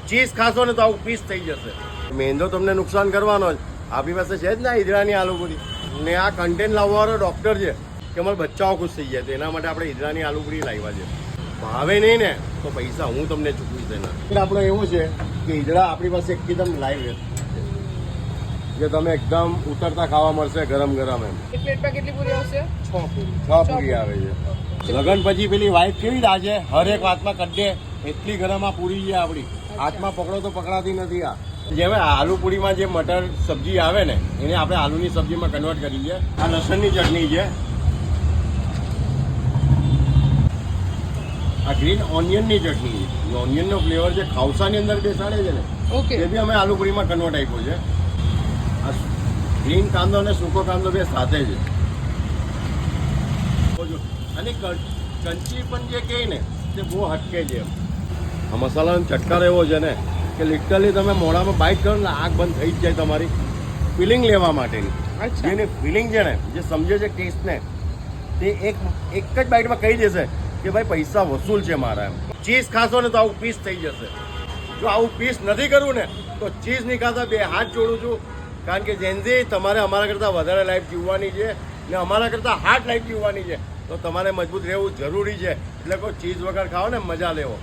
Cheese ખાશો ને તો આવું પીસ થઈ જશે. મેંદો તમને નુકસાન કરવાનો જ. આપણી પાસે છે જ ને ઈદરાની આલુપુરી, ને આ કન્ટેન્ટ લાવવાવાળો ડૉક્ટર છે કે અમારા બચ્ચાઓ ખુશ થઈ જાય, તો એના માટે આપણે ઈદરાની આલુપુરી લાવ્યા છે. ભાવે નહીં ને તો પૈસા હું તમને ચૂકવીશ એના. આપણો એવું છે કે ઈદરા આપણી પાસે એકદમ લાઈવ છે, જે તમે એકદમ ઉતરતા ખાવા મળશે ગરમ ગરમ. એમ એક પ્લેટમાં કેટલી પૂરી આવશે? 6 પૂરી આવે છે. લગન પછી પેલી વાઈફ કેવી રાજે હરેક વાતમાં કડ્ડે એટલી ગરમ આ પૂરી છે આપણી, હાથમાં પકડો તો પકડાતી નથી. આ જેમ આલુ પૂરીમાં જે મટર સબ્જી આવે ને એને આપણે આલુની સબ્જીમાં કન્વર્ટ કરી છે. આ લસણની ચટણી છે, આ ગ્રીન ઓનિયનની ચટણી છે. ઓનિયનનો ફ્લેવર જે ખાવસાની અંદર બેસાડે છે ને ઓકે, એ બી અમે આલુ પૂરીમાં કન્વર્ટ આપ્યો છે. આ ગ્રીન કાંદો અને સૂકો કાંદો બે સાથે છે. અને કંચી પણ જે કહે ને તે બહુ હટકે છે. આ મસાલાનો ચટકાર એવો છે ને કે લિટરલી તમે મોઢામાં બાઇટ કરો ને આંખ બંધ થઈ જ જાય તમારી ફિલિંગ લેવા માટેની. જેની ફિલિંગ છે ને, જે સમજે છે ટેસ્ટને, તે એક જ બાઇટમાં કહી દેશે કે ભાઈ પૈસા વસૂલ છે મારા. એમ ચીઝ ખાશો ને તો આવું પીસ થઈ જશે. જો આવું પીસ નથી કરવું ને તો ચીઝ નહીં ખાતા બે હાથ જોડું છું. કારણ કે જેનથી તમારે અમારા કરતાં વધારે લાઈફ જીવવાની છે ને અમારા કરતાં હાર્ડ લાઈફ જીવવાની છે, તો તમારે મજબૂત રહેવું જરૂરી છે. એટલે કોઈ ચીઝ વગર ખાઓ ને મજા લેવો.